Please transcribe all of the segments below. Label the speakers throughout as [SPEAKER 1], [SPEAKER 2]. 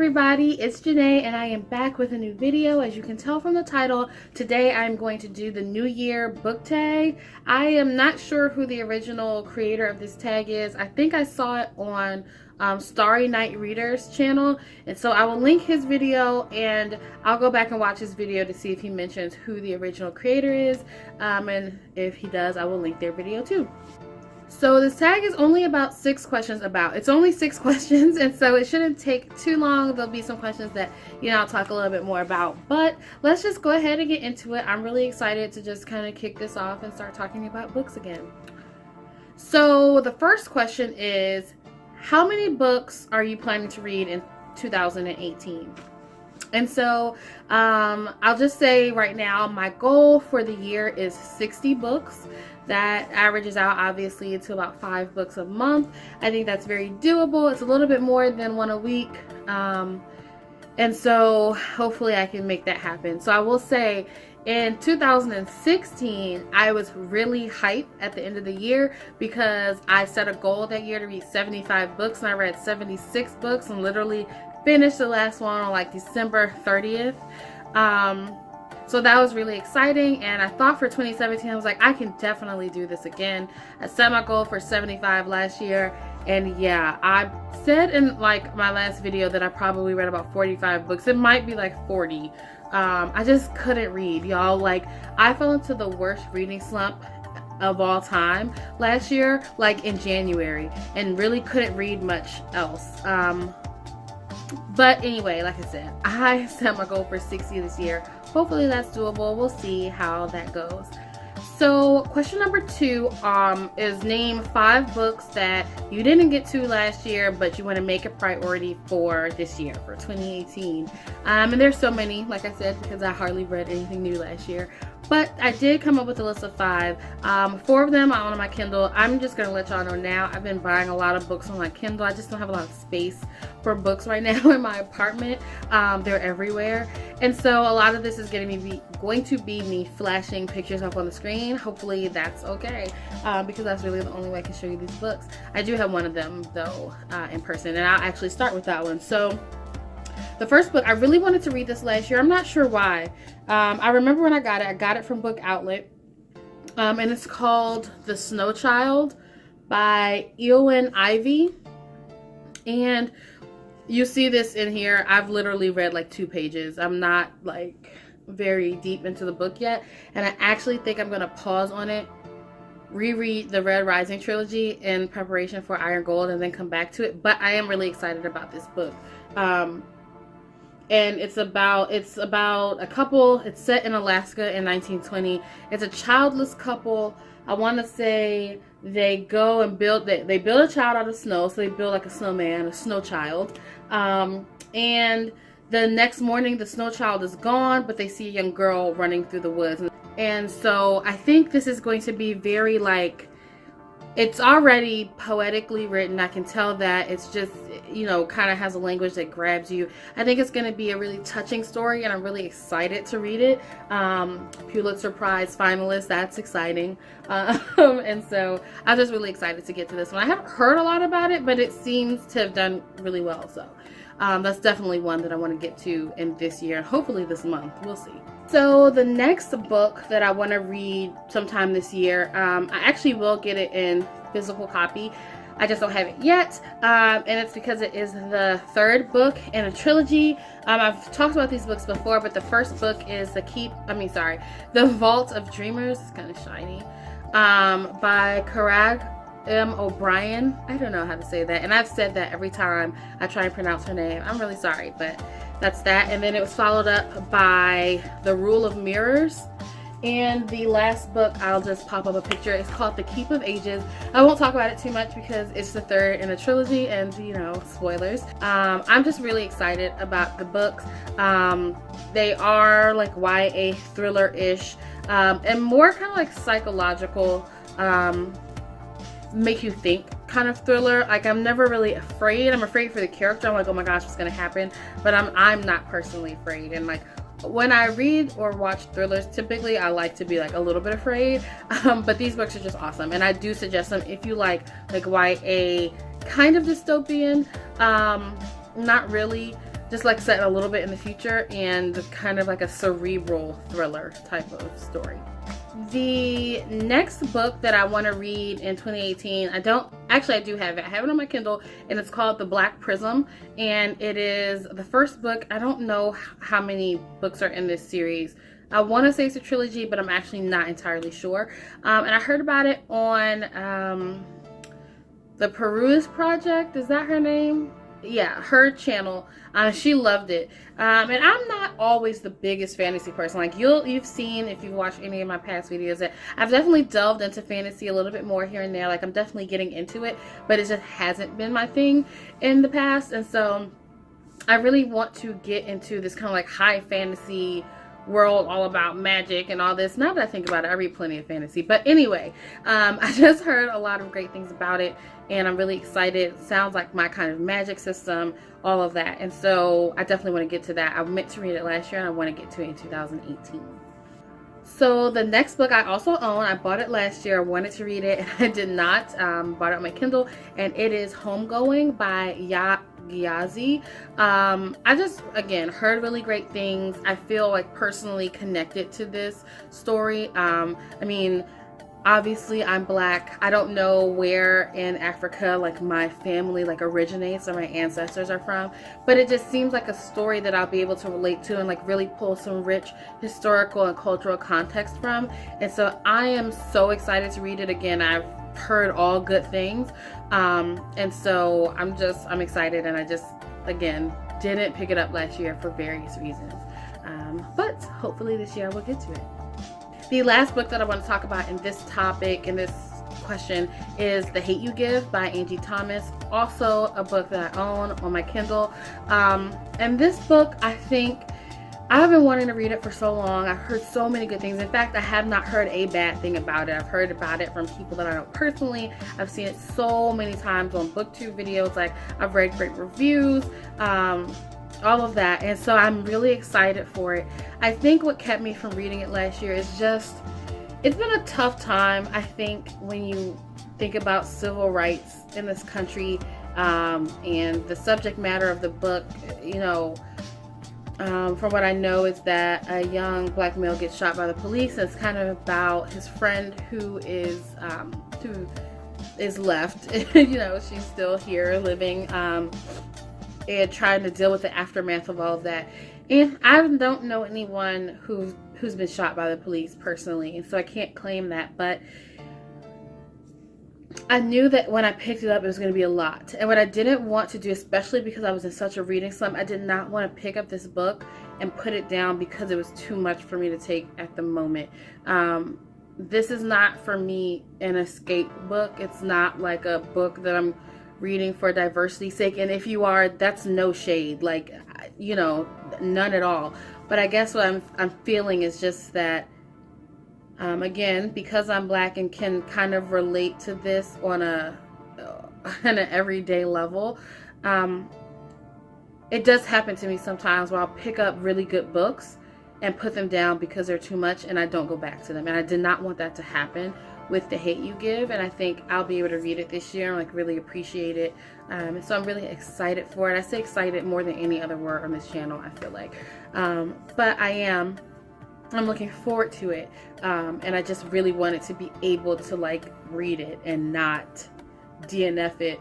[SPEAKER 1] everybody, it's Janae and I am back with a new video. As you can tell from the title, today I'm going to do the New Year book tag. I am not sure who the original creator of this tag is. I think I saw it on Starry Night Reader's channel, and so I will link his video and I'll go back and watch his video to see if he mentions who the original creator is, and if he does, I will link their video too. So this tag is only about 6 questions about. It's only 6 questions, and so it shouldn't take too long. There'll be some questions that, I'll talk a little bit more about. But let's just go ahead and get into it. I'm really excited to just kind of kick this off and start talking about books again. So the first question is, how many books are you planning to read in 2018? And so I'll just say right now, my goal for the year is 60 books. That averages out obviously to about 5 books a month. I think that's very doable. It's a little bit more than 1 a week. And so hopefully I can make that happen. So I will say in 2016, I was really hyped at the end of the year because I set a goal that year to read 75 books, and I read 76 books and literally finished the last one on like December 30th. So that was really exciting, and I thought for 2017, I was like, I can definitely do this again. I set my goal for 75 last year, and yeah, I said in like my last video that I probably read about 45 books. It might be like 40. I just couldn't read, y'all. Like, I fell into the worst reading slump of all time last year, like in January, and really couldn't read much else. But anyway, like I said, I set my goal for 60 this year. Hopefully that's doable. We'll see how that goes. So question number 2 is name 5 books that you didn't get to last year, but you want to make a priority for this year, for 2018. And there's so many, like I said, because I hardly read anything new last year. But I did come up with a list of 5. 4 of them are on my Kindle. I'm just going to let y'all know now, I've been buying a lot of books on my Kindle. I just don't have a lot of space for books right now in my apartment. They're everywhere. And so a lot of this is going to be me flashing pictures up on the screen. Hopefully that's okay, because that's really the only way I can show you these books. I do have one of them though in person, and I'll actually start with that one. So the first book, I really wanted to read this last year. I'm not sure why. I remember when I got it from Book Outlet, and it's called The Snow Child by Eowyn Ivey. And you see this in here. I've literally read like 2 pages. I'm not like very deep into the book yet, and I actually think I'm gonna pause on it, reread the Red Rising trilogy in preparation for Iron Gold, and then come back to it. But I am really excited about this book. And it's about a couple. It's set in Alaska in 1920. It's a childless couple. I want to say they go and build a child out of snow. So they build like a snowman, a snow child. And the next morning the snow child is gone, but they see a young girl running through the woods. And so I think this is going to be very like, it's already poetically written. I can tell that it's just, kind of has a language that grabs you. I think it's going to be a really touching story, and I'm really excited to read it. Pulitzer Prize finalist, that's exciting. And so I'm just really excited to get to this one. I haven't heard a lot about it, but it seems to have done really well. So that's definitely one that I want to get to in this year, hopefully this month. We'll see. So the next book that I want to read sometime this year, I actually will get it in physical copy. I just don't have it yet, and it's because it is the 3rd book in a trilogy. I've talked about these books before, but the first book is The Vault of Dreamers. It's kind of shiny, by Carag M. O'Brien. I don't know how to say that, and I've said that every time I try and pronounce her name. I'm really sorry, but that's that. And then it was followed up by The Rule of Mirrors. And the last book, I'll just pop up a picture. It's called The Keep of Ages. I won't talk about it too much because it's the 3rd in a trilogy, and spoilers. I'm just really excited about the books. They are like YA thriller-ish, and more kind of like psychological, make you think kind of thriller. Like, I'm never really afraid. I'm afraid for the character. I'm like, oh my gosh, what's gonna happen? But I'm not personally afraid. And like, when I read or watch thrillers, typically I like to be like a little bit afraid, but these books are just awesome, and I do suggest them if you like YA kind of dystopian, not really just like set a little bit in the future, and kind of like a cerebral thriller type of story. The next book that I want to read in 2018, I do have it. I have it on my Kindle, and it's called The Black Prism, and it is the first book. I don't know how many books are in this series. I want to say it's a trilogy, but I'm actually not entirely sure. And I heard about it on the Peruse Project. Is that her name? Yeah, her channel. She loved it. And I'm not always the biggest fantasy person. Like you've seen, if you've watched any of my past videos, that I've definitely delved into fantasy a little bit more here and there. Like I'm definitely getting into it, but it just hasn't been my thing in the past. And so I really want to get into this kind of like high fantasy world, all about magic and all this. Now that I think about it, I read plenty of fantasy. But anyway, I just heard a lot of great things about it, and I'm really excited. It sounds like my kind of magic system, all of that. And so I definitely want to get to that. I meant to read it last year, and I want to get to it in 2018. So the next book I also own. I bought it last year. I wanted to read it, and I did not. Bought it on my Kindle, and it is Homegoing by Gyazi. I just, again, heard really great things. I feel like personally connected to this story. I mean, obviously I'm Black. I don't know where in Africa like my family like originates or my ancestors are from, but it just seems like a story that I'll be able to relate to and like really pull some rich historical and cultural context from. And so I am so excited to read it again. I've heard all good things, and so I'm excited, and I just, again, didn't pick it up last year for various reasons, but hopefully this year we'll get to it. The last book that I want to talk about in this topic, in this question, is The Hate You Give by Angie Thomas. Also a book that I own on my Kindle, and this book, I think I've been wanting to read it for so long. I've heard so many good things. In fact, I have not heard a bad thing about it. I've heard about it from people that I know personally. I've seen it so many times on BookTube videos. Like, I've read great reviews, all of that. And so I'm really excited for it. I think what kept me from reading it last year is just, it's been a tough time, I think, when you think about civil rights in this country, and the subject matter of the book, you know, from what I know, is that a young Black male gets shot by the police. It's kind of about his friend who is left. You know, she's still here living, and trying to deal with the aftermath of all of that. And I don't know anyone who's been shot by the police personally, and so I can't claim that, but I knew that when I picked it up, it was going to be a lot. And what I didn't want to do, especially because I was in such a reading slump, I did not want to pick up this book and put it down because it was too much for me to take at the moment. This is not, for me, an escape book. It's not like a book that I'm reading for diversity's sake. And if you are, that's no shade. Like, you know, none at all. But I guess what I'm feeling is just that, again, because I'm Black and can kind of relate to this on an everyday level, it does happen to me sometimes where I'll pick up really good books and put them down because they're too much, and I don't go back to them. And I did not want that to happen with The Hate You Give, and I think I'll be able to read it this year and like really appreciate it. And so I'm really excited for it. I say excited more than any other word on this channel, I feel like. But I'm looking forward to it, and I just really wanted to be able to like read it and not DNF it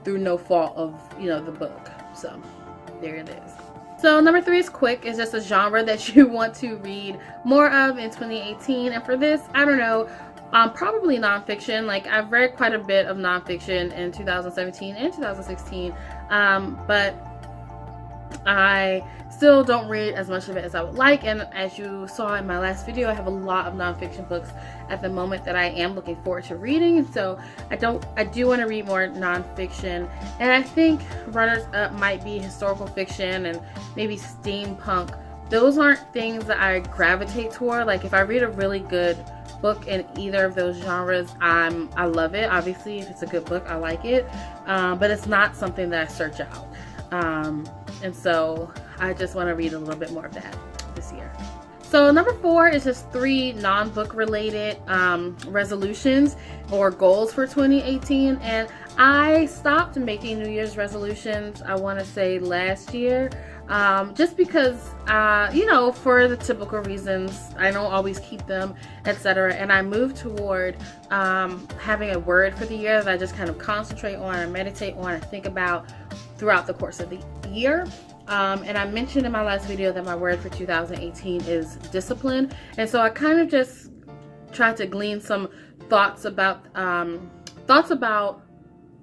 [SPEAKER 1] through no fault of, you know, the book. So there it is. So number 3 is quick. It's just a genre that you want to read more of in 2018, and for this, I don't know, probably nonfiction. Like, I've read quite a bit of nonfiction in 2017 and 2016, but I still don't read as much of it as I would like. And as you saw in my last video, I have a lot of nonfiction books at the moment that I am looking forward to reading. And so I do want to read more nonfiction. And I think runners up might be historical fiction and maybe steampunk. Those aren't things that I gravitate toward. Like, if I read a really good book in either of those genres, I love it. Obviously, if it's a good book, I like it. But it's not something that I search out. And so I just want to read a little bit more of that this year. So number 4 is just 3 non-book related resolutions or goals for 2018. And I stopped making New Year's resolutions, I want to say last year, just because, you know, for the typical reasons, I don't always keep them, etc. And I moved toward having a word for the year that I just kind of concentrate on and meditate on and think about throughout the course of the year. And I mentioned in my last video that my word for 2018 is discipline. And so I kind of just tried to glean some thoughts about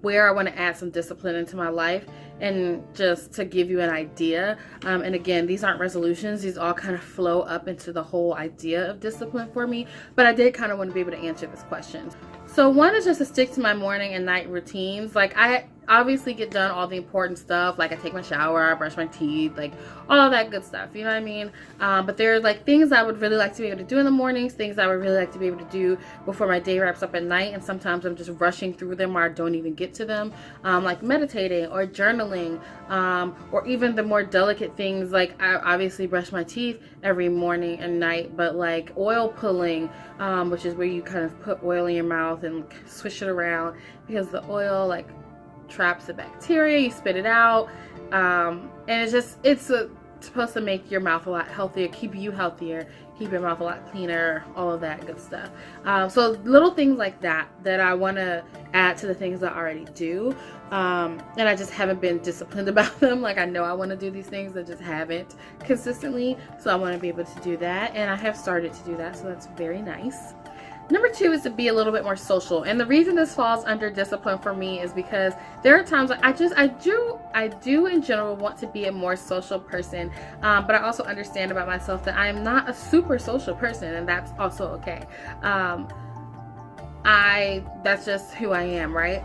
[SPEAKER 1] where I want to add some discipline into my life, and just to give you an idea. And again, these aren't resolutions. These all kind of flow up into the whole idea of discipline for me. But I did kind of want to be able to answer this question. So one is just to stick to my morning and night routines. Like, I obviously get done all the important stuff. Like, I take my shower, I brush my teeth, like all of that good stuff, you know what I mean? But there are like things I would really like to be able to do in the mornings, things I would really like to be able to do before my day wraps up at night, and sometimes I'm just rushing through them or I don't even get to them, like meditating or journaling, or even the more delicate things, like I obviously brush my teeth every morning and night, but like oil pulling, which is where you kind of put oil in your mouth and swish it around, because the oil like traps the bacteria, you spit it out, and it's supposed to make your mouth a lot healthier, keep you healthier, keep your mouth a lot cleaner, all of that good stuff. So little things like that I want to add to the things I already do, and I just haven't been disciplined about them. Like, I know I want to do these things, I just haven't consistently, so I want to be able to do that, and I have started to do that, so that's very nice. Number 2 is to be a little bit more social. And the reason this falls under discipline for me is because there are times I do in general want to be a more social person, but I also understand about myself that I am not a super social person, and that's also okay. That's just who I am, right?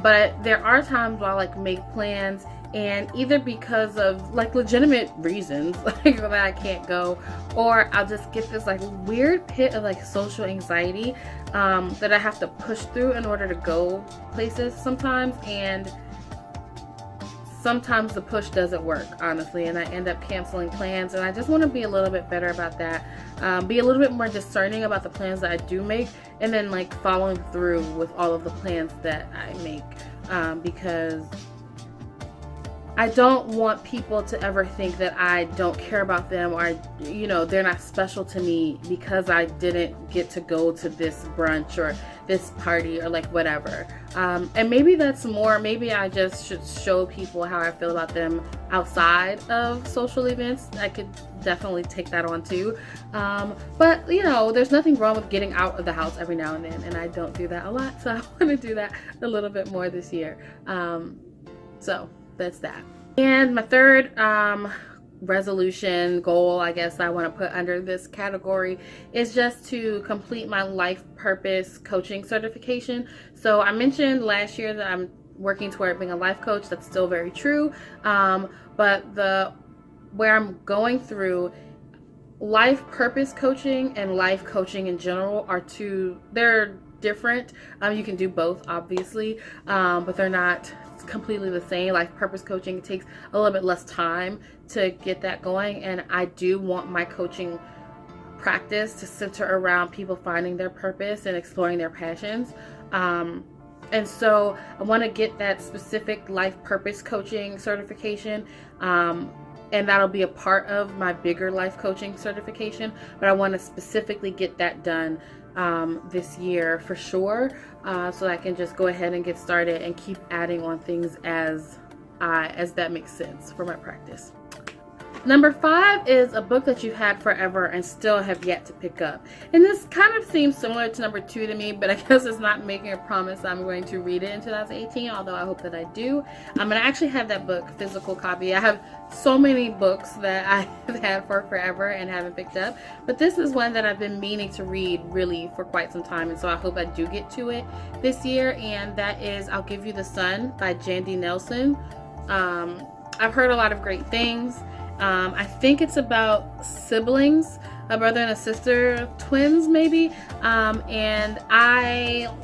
[SPEAKER 1] But there are times where I like make plans, and either because of like legitimate reasons, like that I can't go, or I'll just get this like weird pit of like social anxiety that I have to push through in order to go places sometimes, and sometimes the push doesn't work, honestly, and I end up canceling plans. And I just want to be a little bit better about that, be a little bit more discerning about the plans that I do make, and then like following through with all of the plans that I make, because I don't want people to ever think that I don't care about them, or, you know, they're not special to me because I didn't get to go to this brunch or this party or like whatever. And maybe that's more, maybe I just should show people how I feel about them outside of social events. I could definitely take that on too. But, you know, there's nothing wrong with getting out of the house every now and then, and I don't do that a lot, so I want to do that a little bit more this year. So that's that. And my third resolution goal, I guess I want to put under this category, is just to complete my life purpose coaching certification. So I mentioned last year that I'm working toward being a life coach. That's still very true, but where I'm going through, life purpose coaching and life coaching in general they're different. You can do both, obviously, but they're not completely the same. Life purpose coaching, it takes a little bit less time to get that going, and I do want my coaching practice to center around people finding their purpose and exploring their passions. And so I want to get that specific life purpose coaching certification, and that'll be a part of my bigger life coaching certification, but I want to specifically get that done this year for sure, so I can just go ahead and get started and keep adding on things as that makes sense for my practice. Number 5 is a book that you've had forever and still have yet to pick up. And this kind of seems similar to number 2 to me, but I guess it's not making a promise I'm going to read it in 2018, although I hope that I do. And I actually have that book, physical copy. I have so many books that I have had for forever and haven't picked up, but this is one that I've been meaning to read really for quite some time, and so I hope I do get to it this year, and that is I'll Give You the Sun by Jandy Nelson. I've heard a lot of great things. I think it's about siblings, a brother and a sister, twins maybe, and I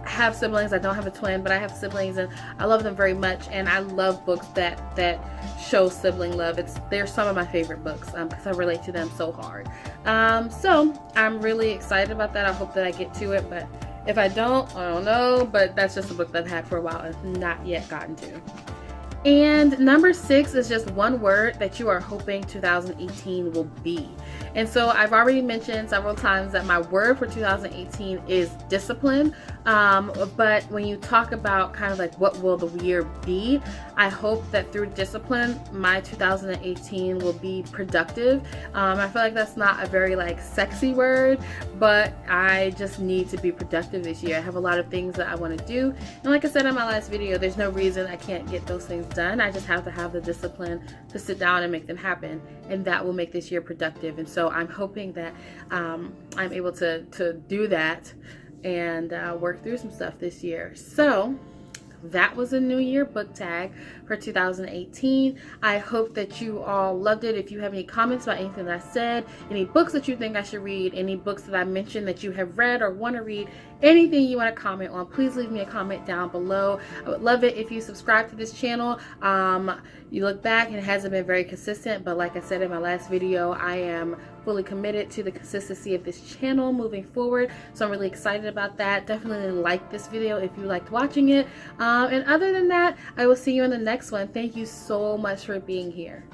[SPEAKER 1] have siblings. I don't have a twin, but I have siblings, and I love them very much, and I love books that show sibling love. They're some of my favorite books because I relate to them so hard. So I'm really excited about that. I hope that I get to it, but If I don't know, but that's just a book that I've had for a while and not yet gotten to. And number 6 is just one word that you are hoping 2018 will be. And so I've already mentioned several times that my word for 2018 is discipline. But when you talk about kind of like what will the year be, I hope that through discipline, my 2018 will be productive. I feel like that's not a very like sexy word, but I just need to be productive this year. I have a lot of things that I want to do. And like I said in my last video, there's no reason I can't get those things done. I just have to have the discipline to sit down and make them happen, and that will make this year productive. And so I'm hoping that I'm able to do that and work through some stuff this year. So that was a New Year book tag for 2018. I hope that you all loved it. If you have any comments about anything that I said, any books that you think I should read, any books that I mentioned that you have read or want to read, anything you want to comment on, please leave me a comment down below. I would love it if you subscribe to this channel. You look back and it hasn't been very consistent, but like I said in my last video, I am fully committed to the consistency of this channel moving forward. So I'm really excited about that. Definitely like this video if you liked watching it. And other than that, I will see you in the next one. Thank you so much for being here.